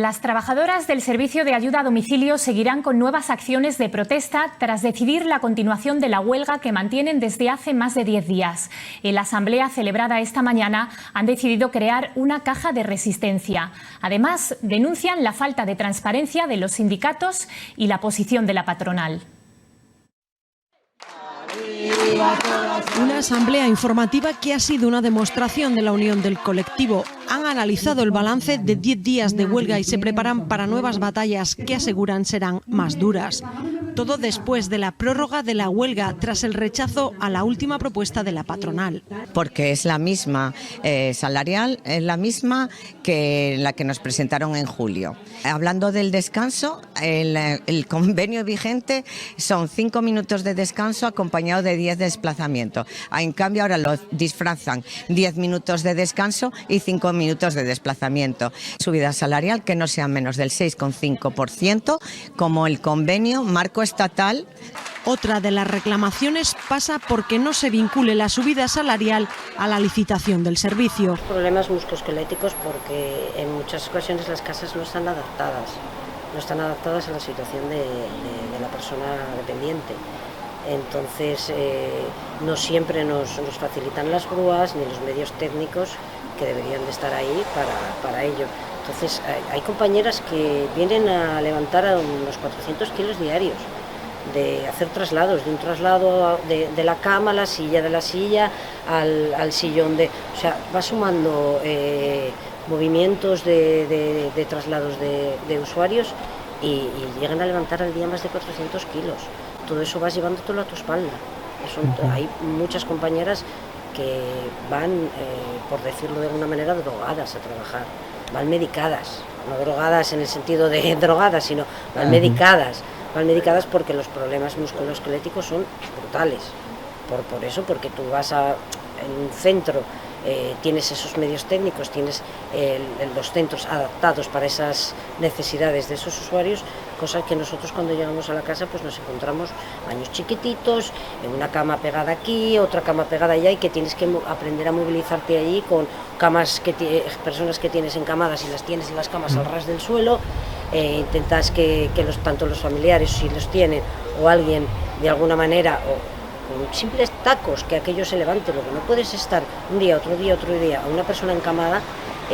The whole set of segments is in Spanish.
Las trabajadoras del Servicio de Ayuda a Domicilio seguirán con nuevas acciones de protesta tras decidir la continuación de la huelga que mantienen desde hace más de 10 días. En la asamblea celebrada esta mañana han decidido crear una caja de resistencia. Además, denuncian la falta de transparencia de los sindicatos y la posición de la patronal. Una asamblea informativa que ha sido una demostración de la unión del colectivo. Han analizado el balance de 10 días de huelga y se preparan para nuevas batallas que aseguran serán más duras. Todo después de la prórroga de la huelga tras el rechazo a la última propuesta de la patronal. Porque es la misma salarial, es la misma que la que nos presentaron en julio. Hablando del descanso, el convenio vigente son 5 minutos de descanso acompañado de 10 de desplazamiento. En cambio ahora lo disfrazan 10 minutos de descanso y 5 minutos de desplazamiento. Subida salarial que no sea menos del 6,5% como el convenio marco estatal. Otra de las reclamaciones pasa porque no se vincule la subida salarial a la licitación del servicio. Problemas musculoesqueléticos porque en muchas ocasiones las casas no están adaptadas a la situación de la persona dependiente. Entonces no siempre nos facilitan las grúas ni los medios técnicos que deberían de estar ahí para ello. Entonces hay compañeras que vienen a levantar a unos 400 kilos diarios, de hacer traslados, de un traslado de la cama a la silla, de la silla al sillón, o sea, va sumando movimientos de traslados de usuarios y llegan a levantar al día más de 400 kilos. Todo eso vas llevándotelo a tu espalda. Hay muchas compañeras que van, por decirlo de alguna manera, drogadas a trabajar, van medicadas, no drogadas en el sentido de drogadas, sino van medicadas porque los problemas musculoesqueléticos son brutales. Por eso, porque tú vas en un centro, tienes esos medios técnicos, tienes los centros adaptados para esas necesidades de esos usuarios, cosas que nosotros cuando llegamos a la casa pues nos encontramos baños chiquititos, en una cama pegada aquí, otra cama pegada allá, y que tienes que aprender a movilizarte allí con camas, personas que tienes encamadas y las tienes en las camas al ras del suelo. Intentas que tanto los familiares, si los tienen, o alguien de alguna manera, o con simples tacos, que aquello se levante. Lo que no puedes estar un día, otro día a una persona encamada,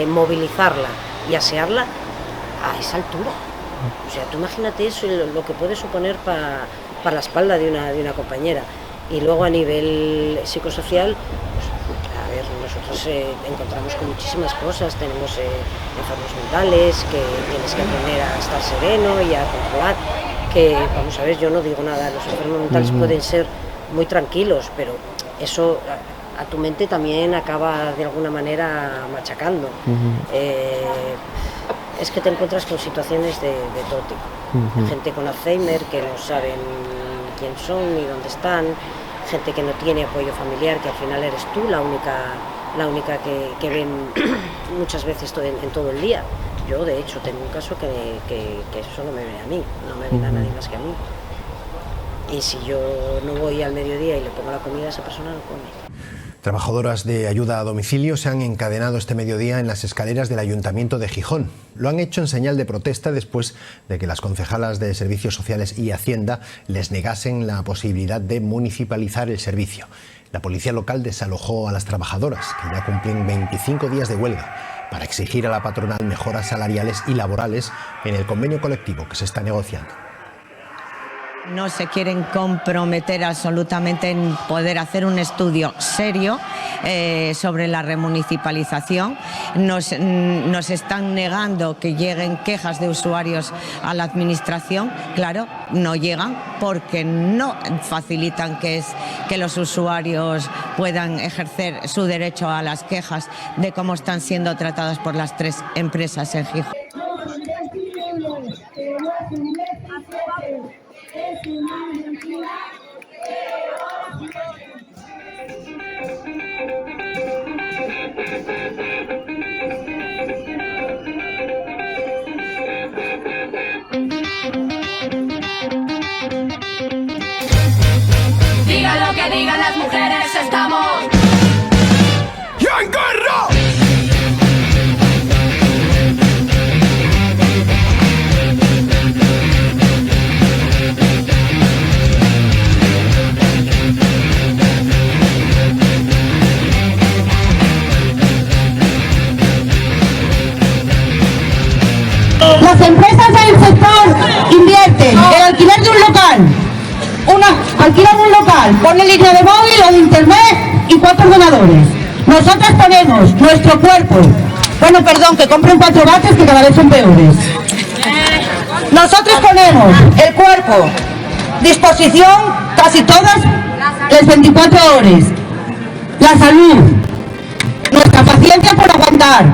movilizarla y asearla a esa altura. O sea, tú imagínate eso, lo que puede suponer para la espalda de una compañera. Y luego a nivel psicosocial, pues, a ver, nosotros encontramos con muchísimas cosas. Tenemos enfermos mentales, que tienes que aprender a estar sereno y a controlar. Que, vamos a ver, yo no digo nada, los enfermos mentales pueden ser muy tranquilos, pero eso a tu mente también acaba de alguna manera machacando. Es que te encuentras con situaciones de todo tipo. Gente con Alzheimer que no saben quién son ni dónde están, gente que no tiene apoyo familiar, que al final eres tú la única que ven muchas veces en todo el día. Yo, de hecho, tengo un caso que solo me ve a mí, no me ve a nadie más que a mí. Y si yo no voy al mediodía y le pongo la comida, esa persona no come. Trabajadoras de ayuda a domicilio se han encadenado este mediodía en las escaleras del Ayuntamiento de Gijón. Lo han hecho en señal de protesta después de que las concejalas de Servicios Sociales y Hacienda les negasen la posibilidad de municipalizar el servicio. La policía local desalojó a las trabajadoras, que ya cumplen 25 días de huelga, para exigir a la patronal mejoras salariales y laborales en el convenio colectivo que se está negociando. No se quieren comprometer absolutamente en poder hacer un estudio serio sobre la remunicipalización. Nos están negando que lleguen quejas de usuarios a la administración. Claro, no llegan porque no facilitan que los usuarios puedan ejercer su derecho a las quejas de cómo están siendo tratadas por las 3 empresas en Gijón. Diga lo que digan las mujeres, estamos en guerra. alquilan un local, ponen línea de móvil o de internet y 4 ordenadores. Nosotros ponemos nuestro cuerpo. Bueno, perdón, que compren 4 bates que cada vez son peores. Nosotros ponemos el cuerpo, disposición casi todas las 24 horas. La salud, nuestra paciencia por aguantar,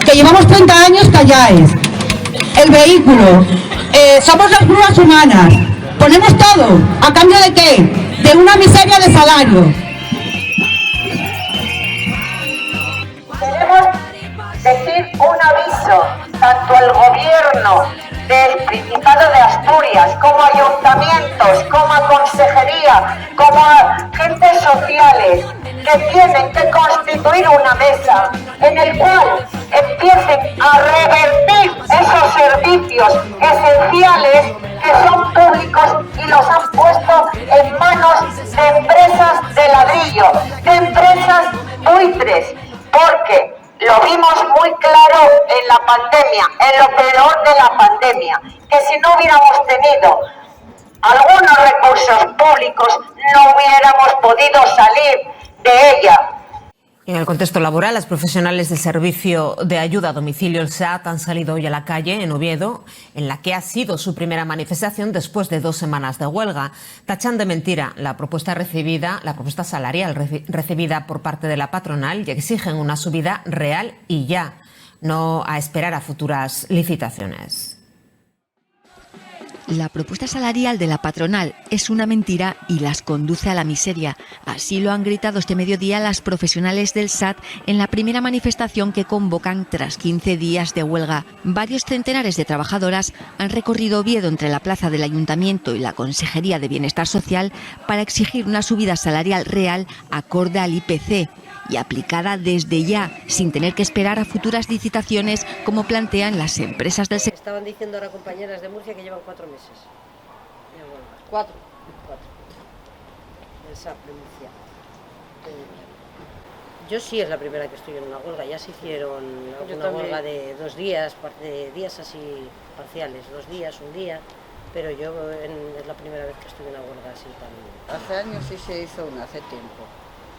que llevamos 30 años callaes. El vehículo, somos las grúas humanas. Ponemos todo, ¿a cambio de qué? De una miseria de salario. Queremos decir un aviso, tanto al gobierno del Principado de Asturias, como ayuntamientos, como a consejería, como a agentes sociales, que tienen que constituir una mesa en el cual empiecen a revertir esos servicios esenciales que son públicos y los han puesto en manos de empresas de ladrillo, de empresas buitres, porque lo vimos muy claro en la pandemia, en lo peor de la pandemia, que si no hubiéramos tenido algunos recursos públicos no hubiéramos podido salir de ella. En el contexto laboral, las profesionales del Servicio de Ayuda a Domicilio, el SAT, han salido hoy a la calle en Oviedo, en la que ha sido su primera manifestación después de 2 semanas de huelga. Tachan de mentira la propuesta salarial recibida por parte de la patronal y exigen una subida real y ya, no a esperar a futuras licitaciones. La propuesta salarial de la patronal es una mentira y las conduce a la miseria. Así lo han gritado este mediodía las profesionales del SAT en la primera manifestación que convocan tras 15 días de huelga. Varios centenares de trabajadoras han recorrido Oviedo entre la plaza del Ayuntamiento y la Consejería de Bienestar Social para exigir una subida salarial real acorde al IPC y aplicada desde ya, sin tener que esperar a futuras licitaciones como plantean las empresas del sector. Estaban diciendo ahora compañeras de Murcia que llevan 4 meses. 4. El SAP de Murcia. Yo sí es la primera que estoy en una huelga. Ya se hicieron una huelga de 2 días, de días así parciales, 2 días, 1 día. Pero yo es la primera vez que estoy en una huelga así tan... Hace años sí se hizo una, hace tiempo.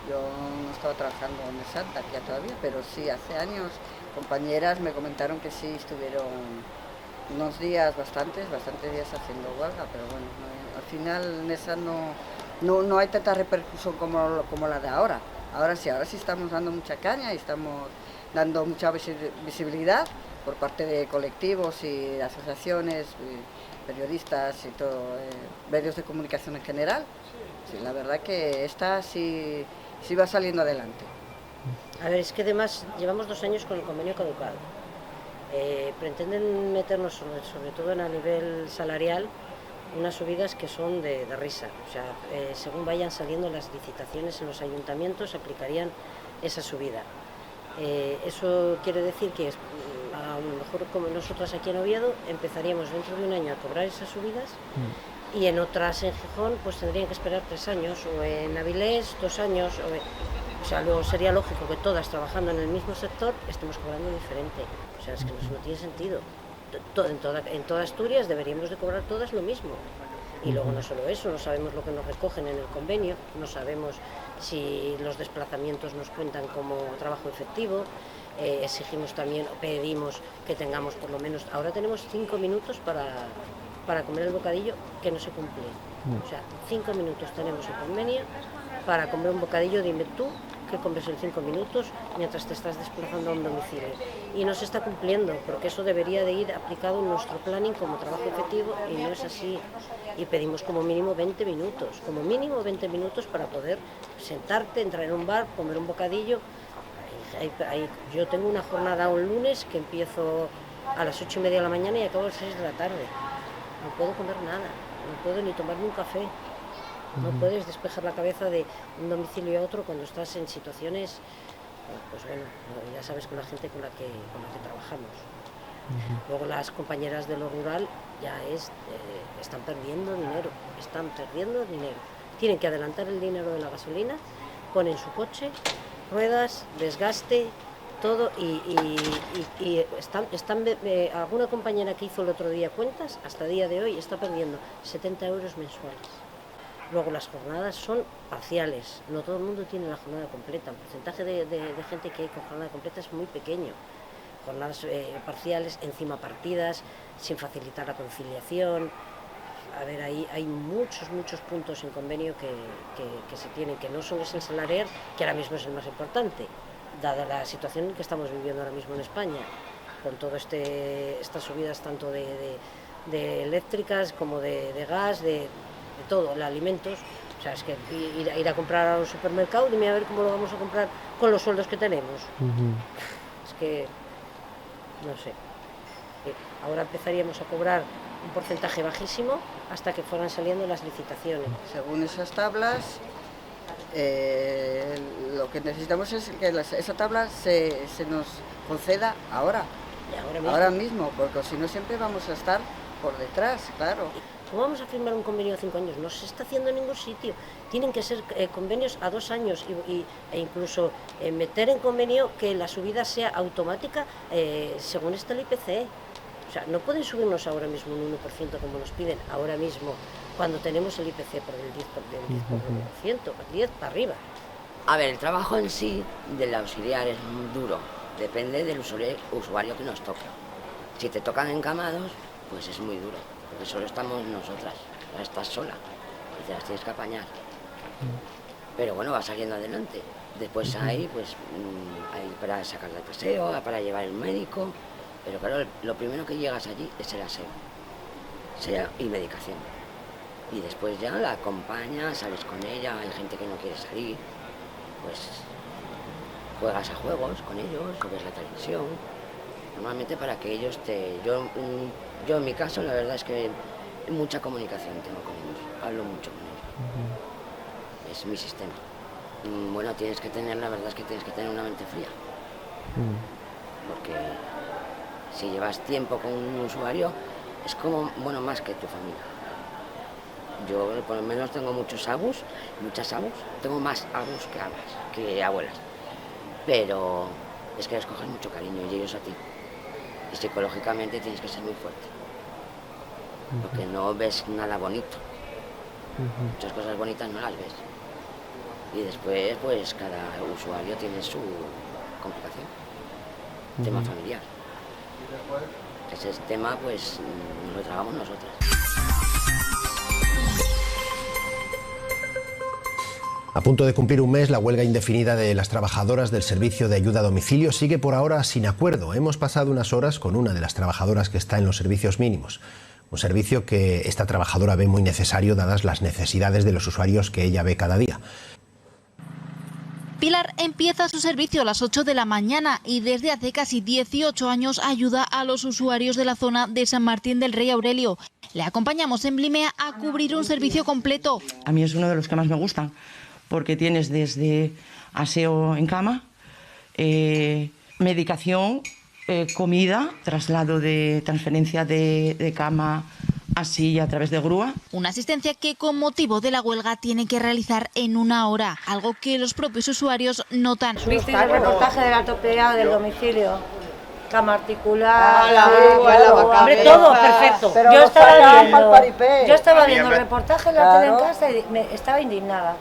Yo no estaba trabajando en el SAT aquí todavía, pero sí, hace años compañeras me comentaron que sí estuvieron unos días, bastantes días haciendo huelga, pero bueno, al final en esa no hay tanta repercusión como la de ahora. Ahora sí estamos dando mucha caña y estamos dando mucha visibilidad por parte de colectivos y de asociaciones, periodistas y todo, medios de comunicación en general. Sí, la verdad que esta sí va saliendo adelante. A ver, es que además llevamos 2 años con el convenio caducado. Pretenden meternos, sobre todo a nivel salarial, unas subidas que son de risa. O sea, según vayan saliendo las licitaciones en los ayuntamientos, aplicarían esa subida. Eso quiere decir que a lo mejor como nosotras aquí en Oviedo empezaríamos dentro de 1 año a cobrar esas subidas. Y en otras en Gijón pues tendrían que esperar 3 años, o en Avilés 2 años, o sea, luego sería lógico que todas trabajando en el mismo sector estemos cobrando diferente. O sea, es que no tiene sentido. En toda Asturias deberíamos de cobrar todas lo mismo. Y luego no solo eso, no sabemos lo que nos recogen en el convenio, no sabemos si los desplazamientos nos cuentan como trabajo efectivo. Exigimos también, pedimos que tengamos por lo menos, ahora tenemos 5 minutos para comer el bocadillo, que no se cumple. O sea, 5 minutos tenemos el convenio para comer un bocadillo. Dime tú que comes en 5 minutos mientras te estás desplazando a un domicilio. Y no se está cumpliendo, porque eso debería de ir aplicado en nuestro planning como trabajo efectivo, y no es así. Y pedimos como mínimo 20 minutos para poder sentarte, entrar en un bar, comer un bocadillo. Yo tengo una jornada un lunes que empiezo a las 8:30 de la mañana y acabo a las 6 de la tarde. No puedo comer nada, no puedo ni tomarme un café. No puedes despejar la cabeza de un domicilio a otro cuando estás en situaciones, pues bueno, ya sabes, con la gente con la que trabajamos. Luego las compañeras de lo rural ya están perdiendo dinero. Tienen que adelantar el dinero de la gasolina, ponen su coche, ruedas, desgaste, todo, y alguna compañera que hizo el otro día cuentas, hasta el día de hoy está perdiendo 70 euros mensuales. Luego las jornadas son parciales, no todo el mundo tiene la jornada completa, el porcentaje de gente que hay con jornada completa es muy pequeño. Jornadas parciales, encima partidas, sin facilitar la conciliación. A ver, hay muchos puntos en convenio que se tienen, que no solo es el salarial, que ahora mismo es el más importante, dada la situación que estamos viviendo ahora mismo en España, con todas estas subidas tanto de eléctricas como de gas, de todo, de alimentos. O sea, es que ir a comprar a un supermercado, dime a ver cómo lo vamos a comprar con los sueldos que tenemos. Es que, no sé, ahora empezaríamos a cobrar un porcentaje bajísimo hasta que fueran saliendo las licitaciones. Según esas tablas, lo que necesitamos es que esa tabla se nos conceda ahora mismo, porque si no siempre vamos a estar por detrás, claro. ¿Cómo vamos a firmar un convenio a 5 años? No se está haciendo en ningún sitio. Tienen que ser convenios a 2 años e incluso meter en convenio que la subida sea automática según está el IPC. O sea, no pueden subirnos ahora mismo un 1% como nos piden ahora mismo, cuando tenemos el IPC por el 10%, 10 para arriba. A ver, el trabajo en sí del auxiliar es muy duro, depende del usuario que nos toque. Si te tocan encamados, pues es muy duro, porque solo estamos nosotras, ya estás sola y te las tienes que apañar. Pero bueno, va saliendo adelante. Después hay para sacar del paseo, para llevar el médico. Pero claro, lo primero que llegas allí es el aseo y medicación. Y después ya la acompañas, sales con ella, hay gente que no quiere salir, pues juegas a juegos con ellos, o ves la televisión. Normalmente para que ellos yo en mi caso la verdad es que mucha comunicación tengo con ellos, hablo mucho con ellos. Es mi sistema. Bueno, la verdad es que tienes que tener una mente fría. Porque si llevas tiempo con un usuario, es como, más que tu familia. Yo por lo menos tengo muchas abus, tengo más abus que abuelas. Pero es que les coges mucho cariño y ellos a ti. Y psicológicamente tienes que ser muy fuerte. Porque no ves nada bonito. Muchas cosas bonitas no las ves. Y después, pues cada usuario tiene su complicación. Tema familiar. Ese tema, pues, nos lo tragamos nosotras. A punto de cumplir un mes, la huelga indefinida de las trabajadoras del servicio de ayuda a domicilio sigue por ahora sin acuerdo. Hemos pasado unas horas con una de las trabajadoras que está en los servicios mínimos. Un servicio que esta trabajadora ve muy necesario dadas las necesidades de los usuarios que ella ve cada día. Pilar empieza su servicio a las 8 de la mañana y desde hace casi 18 años ayuda a los usuarios de la zona de San Martín del Rey Aurelio. Le acompañamos en Blimea a cubrir un servicio completo. A mí es uno de los que más me gustan, porque tienes desde aseo en cama, medicación, comida, traslado de transferencia de cama a silla a través de grúa. Una asistencia que con motivo de la huelga tiene que realizar en 1 hora, algo que los propios usuarios notan. ¿Visteis el reportaje de la topeada del domicilio? Cama articular, hombre, todo perfecto. Pero yo estaba viendo el reportaje en la tele en casa y estaba indignada.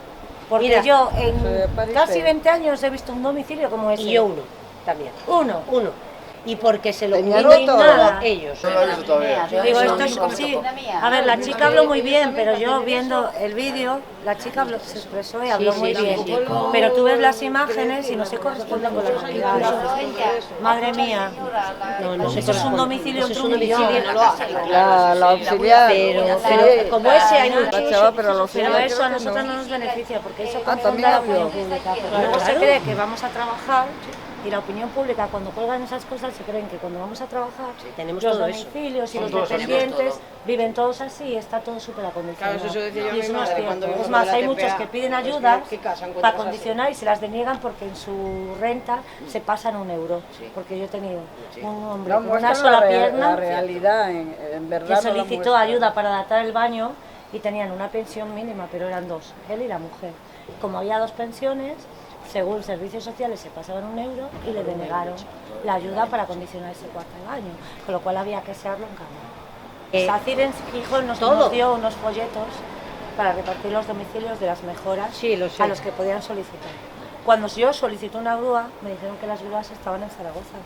Porque yo en casi 20 años he visto un domicilio como ese. Y yo uno también. Uno. Y porque se lo indignada ellos. No lo he visto todavía. Digo, esto es como si... A ver, la chica habló muy bien, pero yo viendo el vídeo, la chica se expresó y habló muy bien. Pero tú ves las imágenes y no se corresponden con la realidad. Madre mía. No, eso es un domicilio entre un millón. La auxiliar. Pero como ese hay muchos. Pero eso a nosotros no nos beneficia, porque eso confunde la opinión pública. Pero luego se cree que vamos a trabajar. Y la opinión pública, cuando cuelgan esas cosas, se creen que cuando vamos a trabajar, tenemos los todo domicilios y los dependientes viven todos así y está todo súper acondicionado. Claro, eso decía yo y eso no es cierto. Es más, hay muchos que piden ayuda para acondicionar y se las deniegan porque en su renta se pasan €1. Porque yo he tenido un hombre con una sola pierna la realidad, en verdad, que solicitó ayuda para adaptar el baño y tenían una pensión mínima, pero eran 2, él y la mujer. Como había 2 pensiones, según servicios sociales se pasaban €1 y le denegaron la ayuda para acondicionar ese cuarto de baño, con lo cual había que asearlo en cama. SACIR en Gijón nos dio unos folletos para repartir los domicilios de las mejoras Sí, lo sé. a los que podían solicitar. Cuando yo solicité una grúa, me dijeron que las grúas estaban en Zaragoza.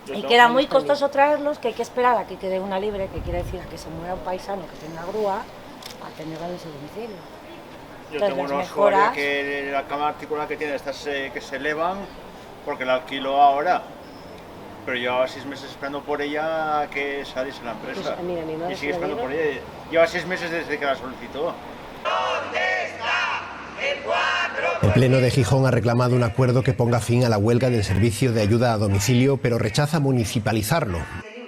Y que era muy costoso traerlos, que hay que esperar a que quede una libre, que quiere decir a que se muera un paisano que tiene una grúa, a tenerla en ese domicilio. Yo Entonces, tengo las una mejoras- usuaria que la cama articulada que tiene estas que se elevan porque la alquilo ahora, pero llevaba 6 meses esperando por ella a que saliese la empresa. Pues, mira, mi madre y sigue se la esperando por dieron. ella. Lleva 6 meses desde que la solicitó. El Pleno de Gijón ha reclamado un acuerdo que ponga fin a la huelga del servicio de ayuda a domicilio, pero rechaza municipalizarlo.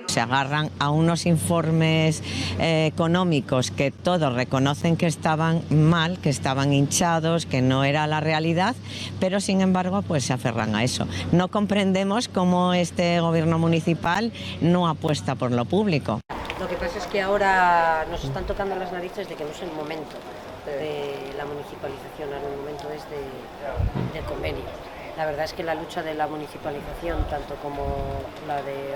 Se agarran a unos informes económicos que todos reconocen que estaban mal, que estaban hinchados, que no era la realidad, pero sin embargo pues se aferran a eso. No comprendemos cómo este gobierno municipal no apuesta por lo público. Lo que pasa es que ahora nos están tocando las narices de que no es el momento de la municipalización, ahora el momento es del convenio. La verdad es que la lucha de la municipalización, tanto como la de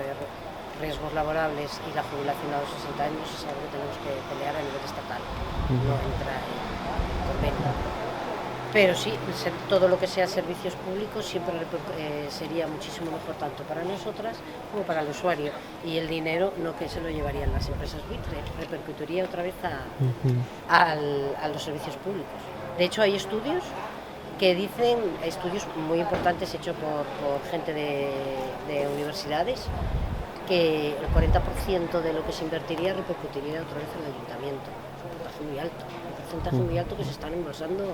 riesgos laborables y la jubilación a los 60 años, es algo que tenemos que pelear a nivel estatal, no entra en convenio. Pero sí, todo lo que sea servicios públicos siempre sería muchísimo mejor tanto para nosotras como para el usuario. Y el dinero no que se lo llevarían las empresas buitre, repercutiría otra vez a los servicios públicos. De hecho, hay estudios que dicen, estudios muy importantes hechos por gente de universidades, que el 40% de lo que se invertiría repercutiría otra vez en el ayuntamiento. Es un porcentaje muy alto, muy alto que se están embolsando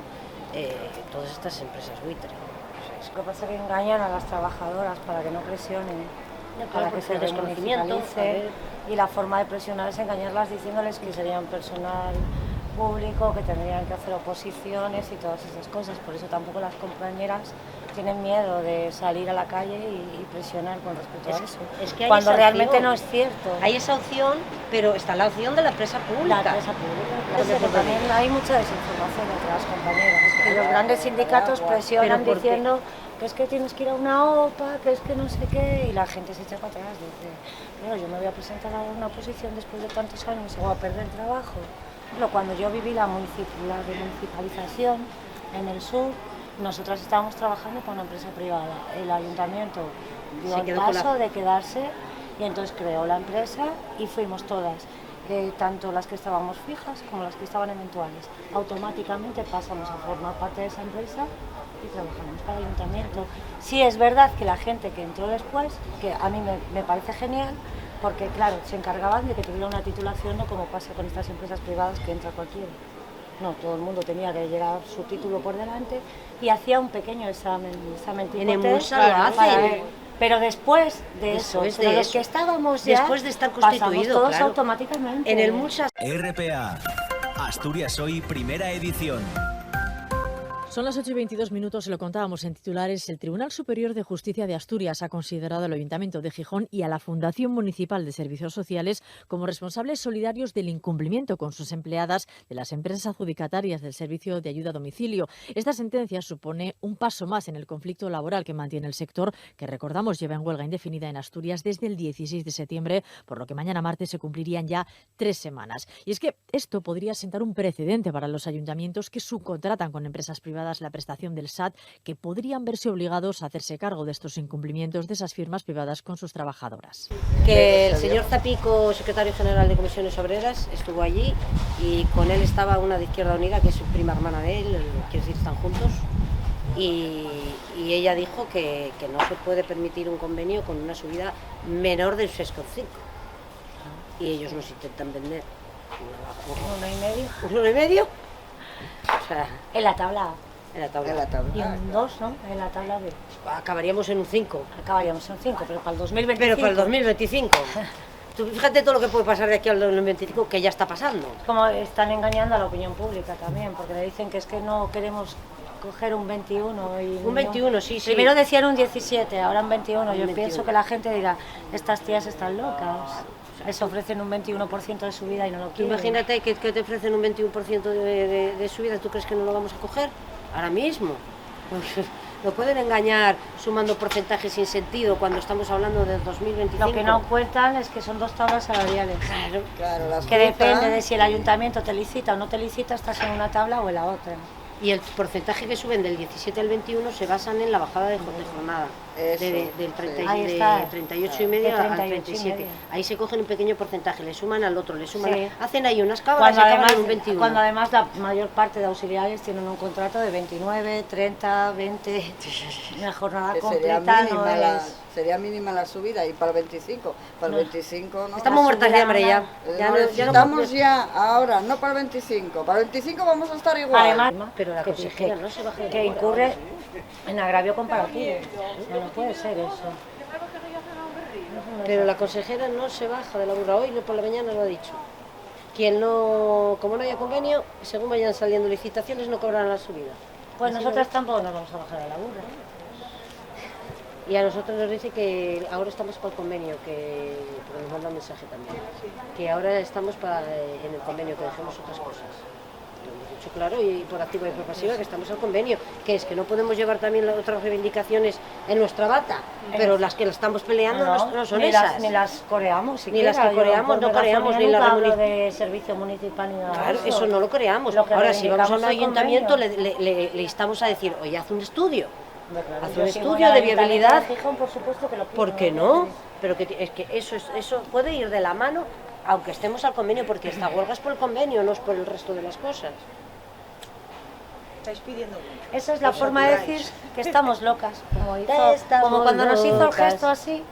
todas estas empresas buitre. Lo que pasa es que engañan a las trabajadoras para que no presionen, para que se desconocimiento. desmunicipalice, y la forma de presionar es engañarlas diciéndoles que serían personal público, que tendrían que hacer oposiciones y todas esas cosas. Por eso tampoco las compañeras tienen miedo de salir a la calle y presionar con respecto a eso. Es que hay cuando esa realmente opción. no es cierto. Hay esa opción, pero está la opción de la empresa pública. La empresa pública, claro, pero también hay mucha desinformación entre las compañeras. Y los grandes sindicatos presionan Pero ¿por qué? diciendo que es que tienes que ir a una OPA, que es que no sé qué, y la gente se echa para atrás. Dice, claro, yo me voy a presentar a una posición después de tantos años y voy a perder trabajo. Pero cuando yo viví la municipalización en el sur, nosotras estábamos trabajando con una empresa privada. El ayuntamiento dio Se el quedó con paso la- de quedarse y entonces creó la empresa y fuimos todas, tanto las que estábamos fijas como las que estaban eventuales. Automáticamente pasamos a formar parte de esa empresa y trabajamos para el ayuntamiento. Sí es verdad que la gente que entró después, que a mí me parece genial, porque claro, se encargaban de que tuviera una titulación, no como pasa con estas empresas privadas que entra cualquiera. No, todo el mundo tenía que llevar su título por delante y hacía un pequeño examen tipo En test Emulsa lo para hacen. ver. Pero después de eso, Después pero de los eso. que estábamos ya, Después de estar pasamos constituido, todos claro. automáticamente. En el Mulsa. RPA, Asturias Hoy, primera edición. Son las 8:22, se lo contábamos en titulares. El Tribunal Superior de Justicia de Asturias ha considerado al Ayuntamiento de Gijón y a la Fundación Municipal de Servicios Sociales como responsables solidarios del incumplimiento con sus empleadas de las empresas adjudicatarias del servicio de ayuda a domicilio. Esta sentencia supone un paso más en el conflicto laboral que mantiene el sector, que recordamos lleva en huelga indefinida en Asturias desde el 16 de septiembre, por lo que mañana martes se cumplirían ya 3 semanas. Y es que esto podría sentar un precedente para los ayuntamientos que subcontratan con empresas privadas la prestación del SAT, que podrían verse obligados a hacerse cargo de estos incumplimientos de esas firmas privadas con sus trabajadoras. Que el señor Zapico, secretario general de Comisiones Obreras, estuvo allí y con él estaba una de Izquierda Unida, que es prima hermana de él, quiero decir, están juntos, y ella dijo que no se puede permitir un convenio con una subida menor del 6,5. Y ellos nos intentan vender ¿1,5? ¿1,5? O sea, En la tabla. en la tabla. Y un 2, ¿no? En la tabla B. Acabaríamos en un 5. Acabaríamos en 5, pero para el 2025. Pero para el 2025. Tú fíjate todo lo que puede pasar de aquí al 2025, que ya está pasando. Como están engañando a la opinión pública también, porque le dicen que es que no queremos coger un 21. Un 21, sí, sí. Primero decían un 17, ahora un 21. Yo 21. pienso que la gente dirá, estas tías están locas. Les ofrecen un 21% de subida y no lo Tú quieren. imagínate que te ofrecen un 21% de subida, ¿tú crees que no lo vamos a coger? Ahora mismo. Pues, no pueden engañar sumando porcentajes sin sentido cuando estamos hablando del 2025. Lo que no cuentan es que son 2 tablas salariales. Claro, las que depende de si el ayuntamiento te licita o no te licita, estás en una tabla o en la otra. Y el porcentaje que suben del 17 al 21 se basan en la bajada de jornada, del 38,5 al 37. Ahí se cogen un pequeño porcentaje, le suman al otro, hacen ahí unas cábalas y acaban en un 21. Cuando además la mayor parte de auxiliares tienen un contrato de 29, 30, 20, una jornada completa sería mínima la subida y para el 25, para el 25 no. Estamos muertas de hambre ya. Estamos ya ahora, no para el 25, para el 25 vamos a estar igual. Además, pero la consejera no se baja que incurre en agravio comparativo. No puede ser eso. Pero la consejera no se baja de la burra, hoy por la mañana lo ha dicho. Quien no, como no haya convenio, según vayan saliendo licitaciones no cobrarán la subida. Pues nosotras tampoco nos vamos a bajar de la burra. Y a nosotros nos dice que ahora estamos para el convenio, que pero nos manda un mensaje también, que ahora estamos en el convenio, que dejemos otras cosas. Lo hemos dicho claro y por activa y por pasiva que estamos al convenio, que es que no podemos llevar también otras reivindicaciones en nuestra bata, pero las que las estamos peleando no son esas. Ni las coreamos, ni las que coreamos, no coreamos ni la de servicio municipal ni nada. Claro, eso no lo coreamos. Ahora si vamos a un ayuntamiento le instamos a decir, oye, haz un estudio. Hacer un estudio de viabilidad. Por supuesto que lo ¿por qué no? Pero que es que eso puede ir de la mano, aunque estemos al convenio, porque esta huelga es por el convenio, no es por el resto de las cosas. Estáis pidiendo. Esa es la forma de decir que estamos locas, como cuando nos hizo el gesto así.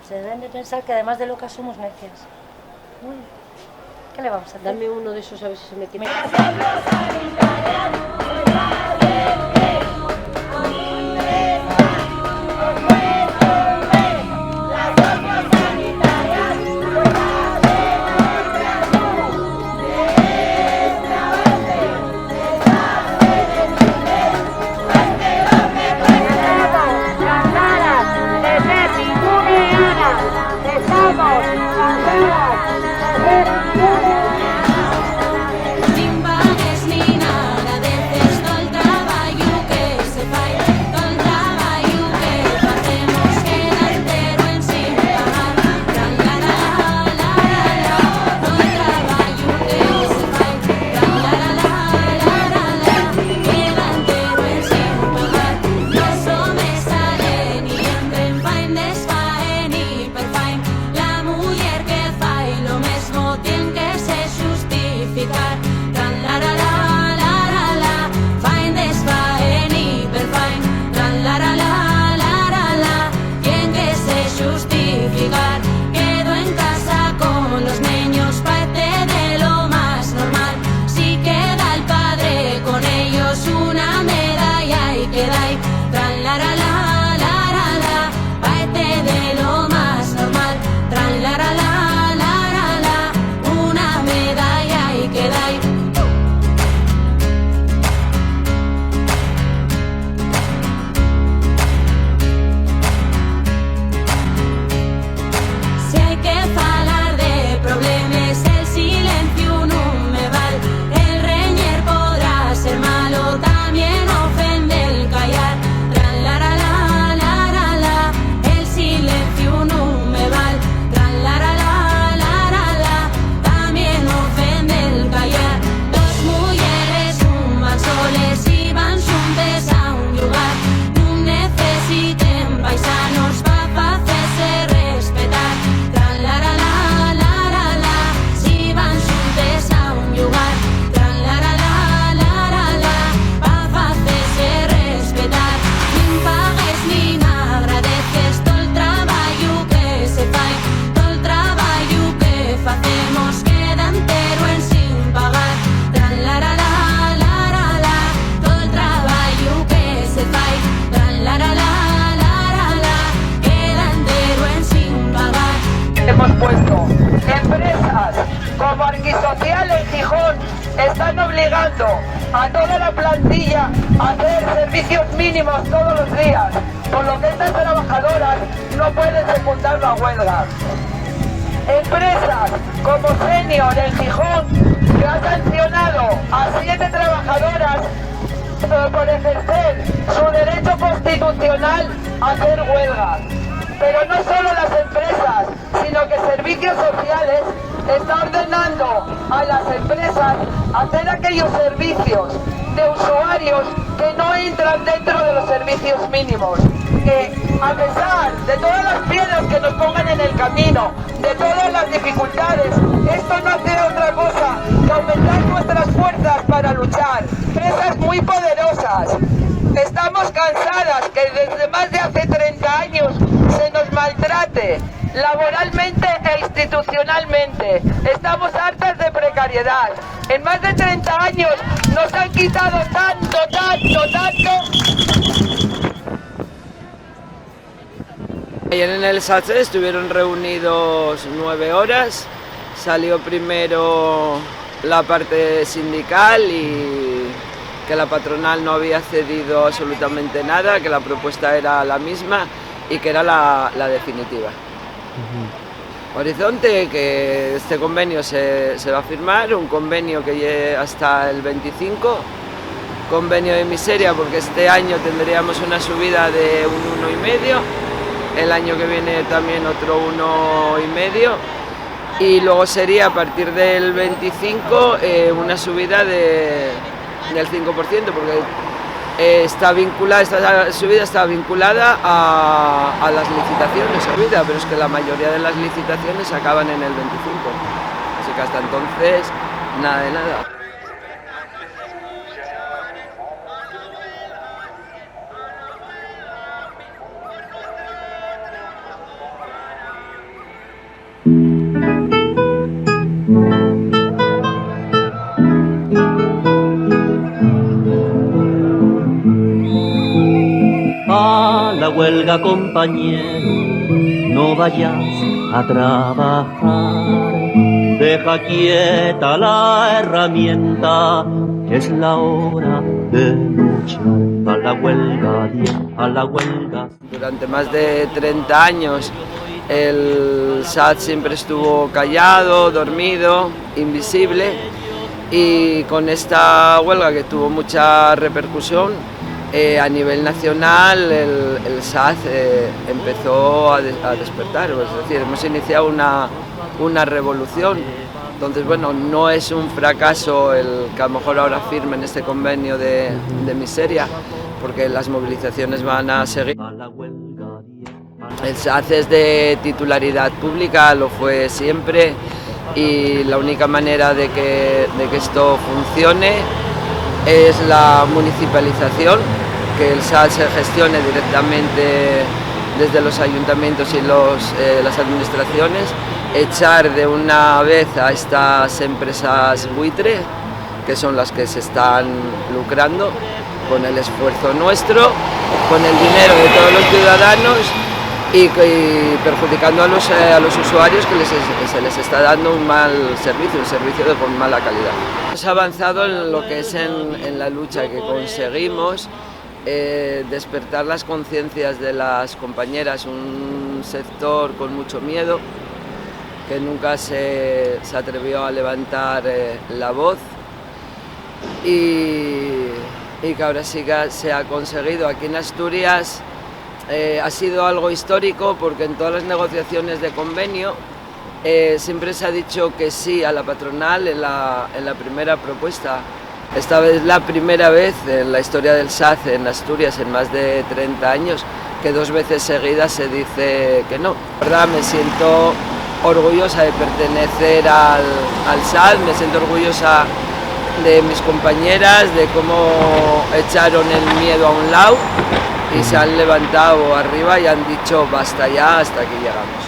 Se deben de pensar que además de locas somos necias. ¿Qué le vamos a hacer? Dame uno de esos a ver si se me tiene. Arquisocial en Gijón están obligando a toda la plantilla a hacer servicios mínimos todos los días, por lo que estas trabajadoras no pueden secundar la huelga. Empresas como Senior en Gijón, que ha sancionado a 7 trabajadoras por ejercer su derecho constitucional hacer huelga. Pero no solo las empresas, sino que Servicios Sociales está ordenando a las empresas hacer aquellos servicios de usuarios que no entran dentro de los servicios mínimos. Que a pesar de todas las piedras que nos pongan en el camino, de todas las dificultades, esto no hace otra cosa que aumentar nuestras fuerzas para luchar. Empresas muy poderosas. Estamos cansadas que desde más de hace 30 años se nos maltrate laboralmente e institucionalmente. Estamos hartas de precariedad. En más de 30 años nos han quitado tanto. Ayer en el SAT estuvieron reunidos 9 horas. Salió primero la parte sindical y que la patronal no había cedido absolutamente nada, que la propuesta era la misma y que era la definitiva. Horizonte, que este convenio se va a firmar, un convenio que llegue hasta el 25, convenio de miseria porque este año tendríamos una subida de un 1,5, el año que viene también otro 1,5 y luego sería a partir del 25 una subida del 5%, porque esta subida está vinculada a las licitaciones, pero es que la mayoría de las licitaciones acaban en el 25, así que hasta entonces nada de nada. A la huelga, compañero, no vayas a trabajar. Deja quieta la herramienta, es la hora de luchar. A la huelga, a la huelga. Durante más de 30 años el SAT siempre estuvo callado, dormido, invisible, y con esta huelga que tuvo mucha repercusión a nivel nacional, el SAT empezó a despertar, es decir, hemos iniciado una revolución. Entonces, bueno, no es un fracaso el que a lo mejor ahora firmen este convenio de miseria, porque las movilizaciones van a seguir. El SAT es de titularidad pública, lo fue siempre, y la única manera de que esto funcione es la municipalización, que el SAT se gestione directamente desde los ayuntamientos y las administraciones, echar de una vez a estas empresas buitre, que son las que se están lucrando con el esfuerzo nuestro, con el dinero de todos los ciudadanos y perjudicando a los usuarios, que se les está dando un mal servicio, un servicio de con mala calidad. Hemos avanzado en lo que es en la lucha, que conseguimos despertar las conciencias de las compañeras, un sector con mucho miedo, que nunca se atrevió a levantar la voz y que ahora sí que se ha conseguido. Aquí en Asturias ha sido algo histórico, porque en todas las negociaciones de convenio siempre se ha dicho que sí a la patronal en la primera propuesta. Esta vez es la primera vez en la historia del SAT en Asturias, en más de 30 años, que 2 veces seguidas se dice que no. La verdad, me siento orgullosa de pertenecer al SAT, me siento orgullosa de mis compañeras, de cómo echaron el miedo a un lado y se han levantado arriba y han dicho basta ya, hasta aquí llegamos.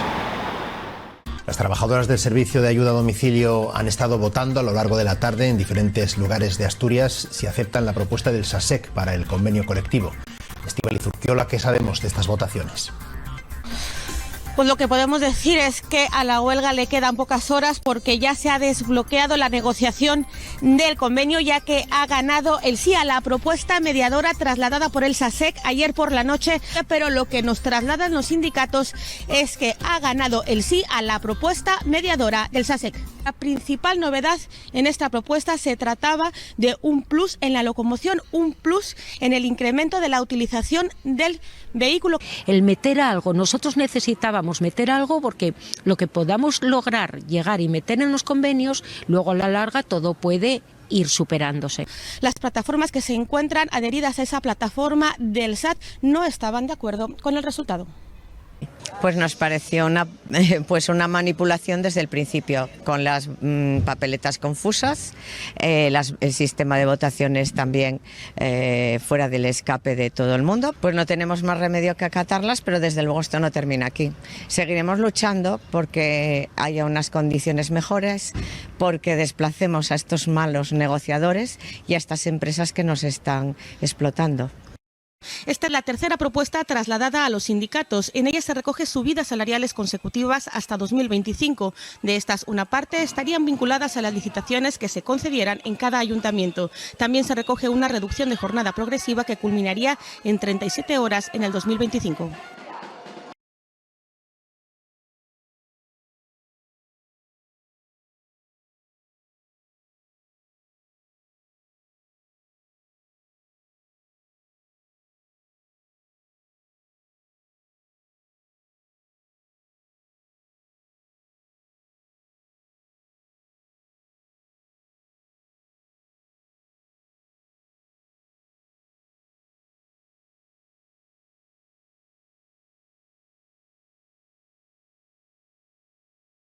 Las trabajadoras del servicio de ayuda a domicilio han estado votando a lo largo de la tarde en diferentes lugares de Asturias si aceptan la propuesta del SASEC para el convenio colectivo. Estíbaliz Urquiola, ¿qué sabemos de estas votaciones? Pues lo que podemos decir es que a la huelga le quedan pocas horas porque ya se ha desbloqueado la negociación del convenio, ya que ha ganado el sí a la propuesta mediadora trasladada por el SASEC ayer por la noche, pero lo que nos trasladan los sindicatos es que ha ganado el sí a la propuesta mediadora del SASEC. La principal novedad en esta propuesta se trataba de un plus en la locomoción, un plus en el incremento de la utilización del vehículo. El meter algo, nosotros necesitábamos meter algo porque lo que podamos lograr llegar y meter en los convenios, luego a la larga todo puede ir superándose. Las plataformas que se encuentran adheridas a esa plataforma del SAT no estaban de acuerdo con el resultado. Pues nos pareció una manipulación desde el principio, con las papeletas confusas, el sistema de votaciones también fuera del escape de todo el mundo. Pues no tenemos más remedio que acatarlas, pero desde luego esto no termina aquí. Seguiremos luchando porque haya unas condiciones mejores, porque desplacemos a estos malos negociadores y a estas empresas que nos están explotando. Esta es la tercera propuesta trasladada a los sindicatos. En ella se recoge subidas salariales consecutivas hasta 2025. De estas, una parte estarían vinculadas a las licitaciones que se concedieran en cada ayuntamiento. También se recoge una reducción de jornada progresiva que culminaría en 37 horas en el 2025.